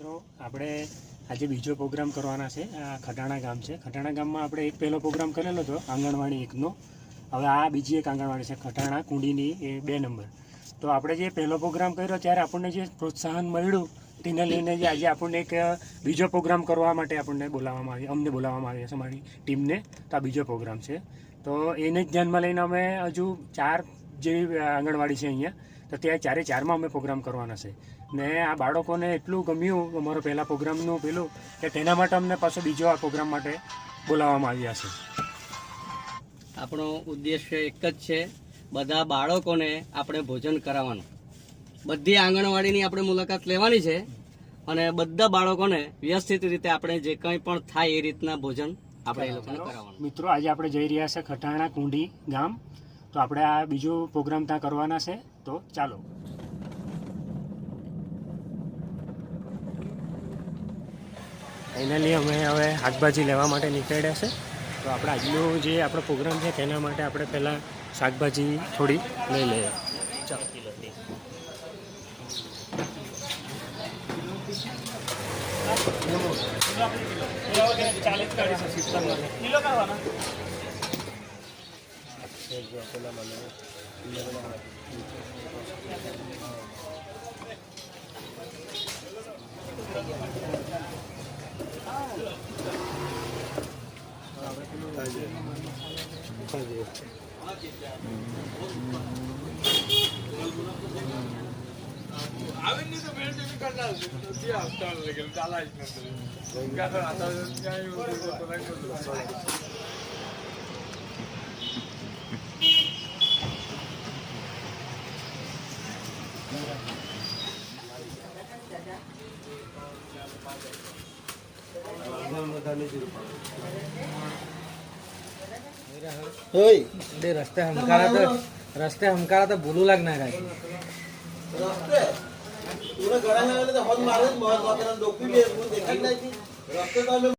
મિત્રો આપણે આજે બીજો પ્રોગ્રામ કરવાના છે. આ ખટાણા ગામ છે. ખટાણા ગામમાં આપણે એક પહેલો પ્રોગ્રામ કરેલો હતો આંગણવાડી 1નો. હવે આ બીજી એક આંગણવાડી છે ખટાણા કુંડીની એ 2 નંબર. તો આપણે જે પહેલો પ્રોગ્રામ કર્યો ત્યારે આપણને જે પ્રોત્સાહન મળ્યું તેને લઈને જે આજે આપણને એક બીજો પ્રોગ્રામ કરવા માટે અમને બોલાવવામાં આવ્યા છે અમારી ટીમને. તો આ બીજો પ્રોગ્રામ છે. તો એને જ ધ્યાનમાં લઈને અમે હજુ 4 જેવી આંગણવાડી છે અહીંયા. તો ત્યાં 4માં અમે પ્રોગ્રામ કરવાના છે. ને આ બાળકોને એટલું ગમ્યું અમારો પહેલા પ્રોગ્રામનું પેલું કે તેના માટે અમને પાછો બીજો આ પ્રોગ્રામ માટે બોલાવવામાં આવ્યા છે. આપણો ઉદ્દેશ્ય એક જ છે, બધા બાળકોને આપણે ભોજન કરાવવાનું. બધી આંગણવાડીની આપણે મુલાકાત લેવાની છે અને બધા બાળકોને વ્યવસ્થિત રીતે આપણે જે કંઈ પણ થાય એ રીતના ભોજન આપણે એ લોકોને કરાવવાનું. મિત્રો આજે આપણે જઈ રહ્યા છે ખટાણા કુંડી ગામ. તો આપણે આ બીજો પ્રોગ્રામ ત્યાં કરવાના છે. તો ચાલો. ફાઇનલી અમે હવે શાકભાજી લેવા માટે નીકળ્યા છે. તો આપણે આજનો જે આપણો પ્રોગ્રામ છે તેના માટે આપણે પહેલાં શાકભાજી થોડી લઈ લઈએ. ચાલો. रस्ते हमकारा तो बोलू लागणार आहे. रस्ते तुला घराला तर हॉल मारत महत्वाचा डोकी देखत नाही ती रस्ते तर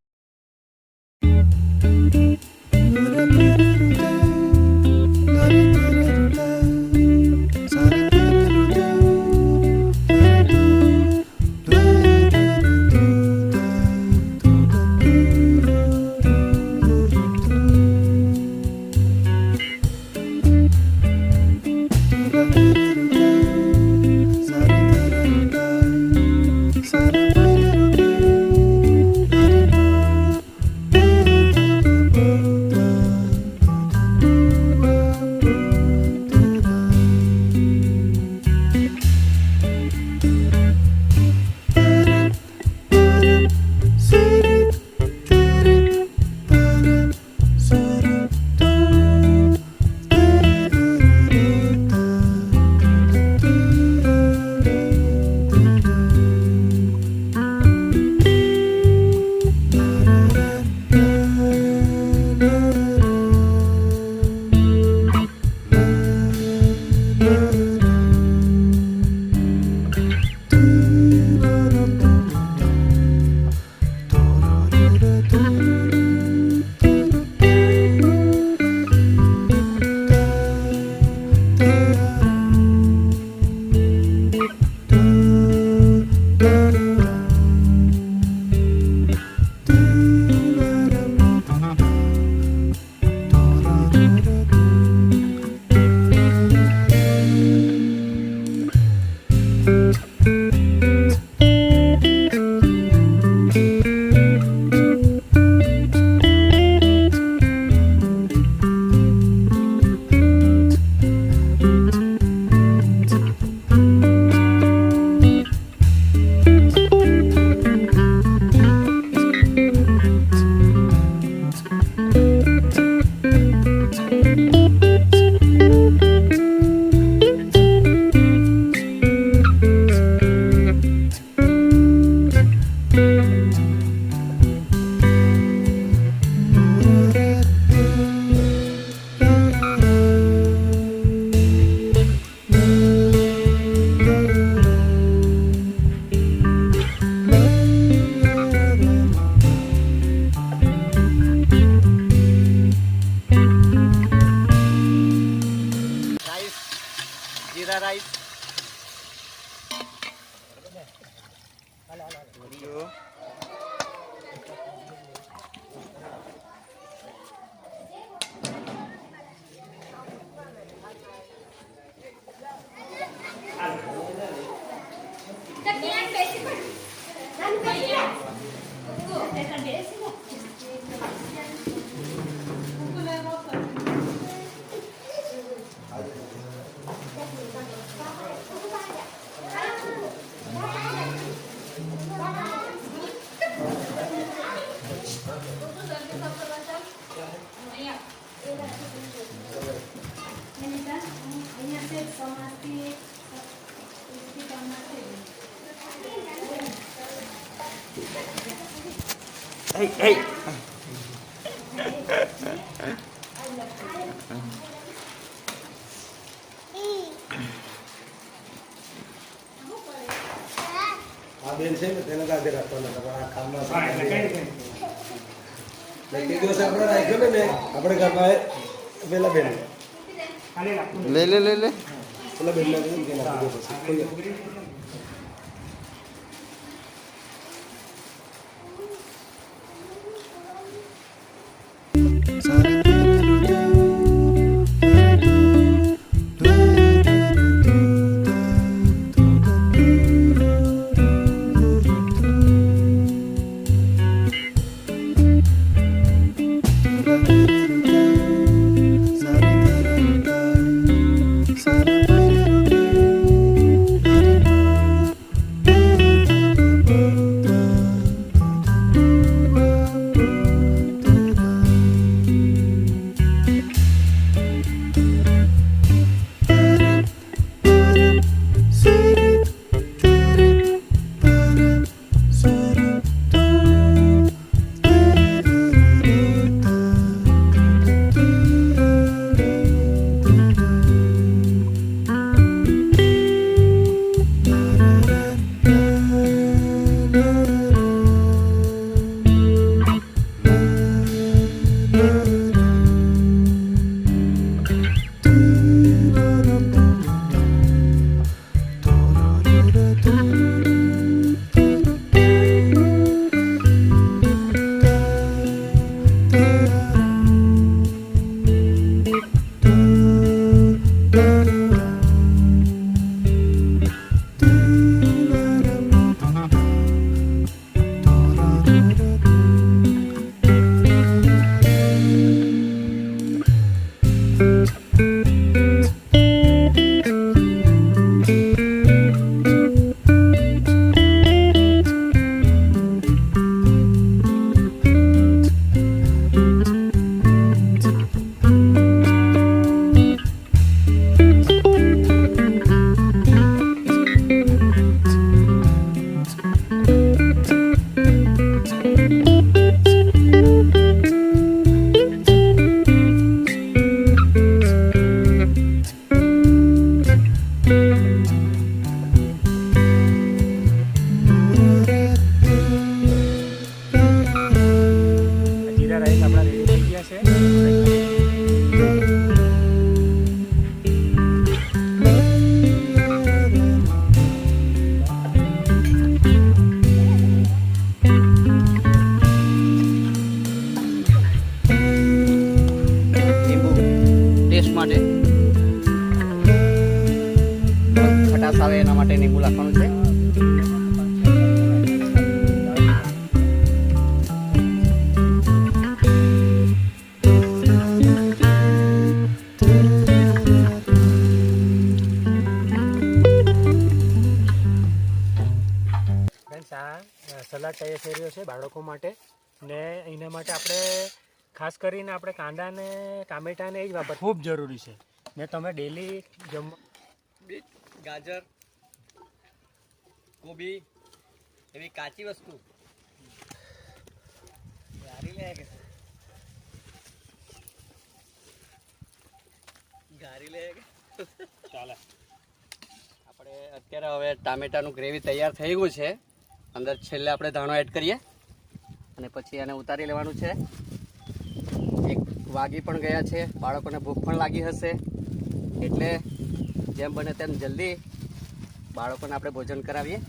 આ બેન છે ને તેને કાઢી રાખવાના તમારા આ કામમાં તે દિવસે આપણે રાખ્યો ને આપણે ઘરમાં પેલા બેન લે લે લે લે પેલા બેન નાખી કે નાખી દો પછી માટે ખટાશ આવે એના માટે લીંબુ નાખવાનું છે. સલાડ તૈયાર થઈ રહ્યો છે બાળકો માટે ને એના માટે આપણે ખાસ કરીને આપણે કાંદા ને ટામેટા ને એ જ વાપર ખૂબ જરૂરી છે ને તમે ડેલી બીટ, ગાજર, કોબી એવી કાચી વસ્તુ ગારી લે કે ગારી લે કે ચાલે. આપણે અત્યારે હવે ટામેટાનું ગ્રેવી તૈયાર થઈ ગયું છે. અંદર છેલ્લે આપણે ધાણો એડ કરીએ અને પછી એને ઉતારી લેવાનું છે. એક વાગી પણ ગયા છે, બાળકોને ભૂખ પણ લાગી હશે એટલે જેમ બને તેમ જલ્દી બાળકોને આપણે ભોજન કરાવીએ.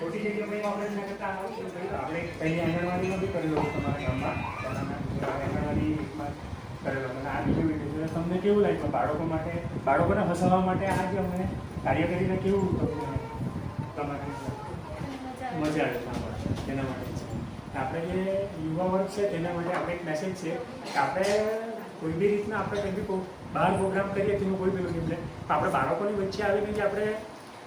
ખોટી જગ્યાએ આપણે ના કરતા આપણે પહેલી આંગણવાડીમાં બી કરેલો તમારા ગામમાં આંગણવાડીમાં કરેલો અને આ બીજું વિડીયો તમને કેવું લાગ્યું બાળકોને હસાવવા માટે આ જે અમને કાર્ય કરીને કેવું તમારે મજા આવે સાંભળવા તેના માટે આપણે જે યુવા વર્ગ છે તેના માટે આપણે એક મેસેજ છે કે આપણે કોઈ બી રીતના આપણે કંઈ બી બહાર પ્રોગ્રામ કરીએ તેનું કોઈ પેલું નહીં આપણે બાળકોની વચ્ચે આવીને જે આપણે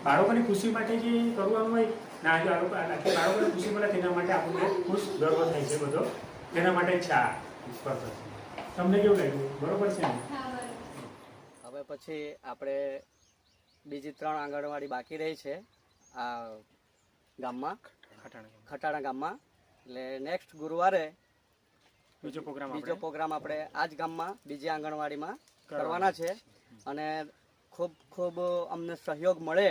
બાળકોની ખુશી માટે જે કરવાનું હોય ના જો બાળકોને ખુશી મળે તેના માટે આપણને ખુશ ગર્વ થાય છે બધો તેના માટે છે આ સ્પર્ધા. તમને કેવું લાગ્યું? બરોબર છે ને? હવે પછી આપણે બીજી 3 આંગણવાડી બાકી રહી છે આ ગામમાં, ખટાણા ગામમાં. એટલે નેક્સ્ટ ગુરુવારે બીજો પ્રોગ્રામ આપણે આ જ ગામમાં બીજી આંગણવાડીમાં કરવાના છે અને ખૂબ ખૂબ અમને સહયોગ મળે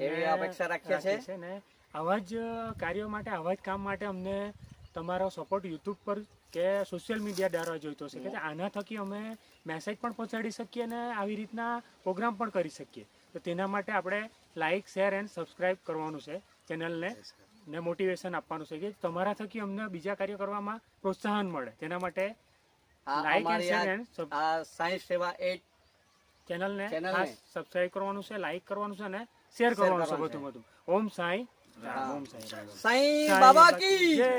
એવી અપેક્ષા રાખીએ છીએ ને આવા જ કાર્યો માટે આવા જ કામ માટે અમને તમારો સપોર્ટ યુટ્યુબ પર કે સોશિયલ મીડિયા દ્વારા જોઈતો છે કે આના થકી અમે મેસેજ પણ પહોંચાડી શકીએ અને આવી રીતના પ્રોગ્રામ પણ કરી શકીએ. તો તેના માટે આપણે લાઇક, શેર એન્ડ સબસ્ક્રાઇબ કરવાનું છે ચેનલને ને મોટિવેશન આપવાનું છે કે તમારા થકી અમને બીજા કાર્ય કરવામાં પ્રોત્સાહન મળે. તેના માટે લાઇક એન્ડ શેર એન્ડ આ સાયન્સ સેવા 8 ચેનલને સબસ્ક્રાઇબ કરવાનું છે, લાઇક કરવાનું છે અને શેર કરવાનું છે બધું. ઓમ સાંઈ રામ. ઓમ સાંઈ રામ. સાંઈ બાબા કી જય.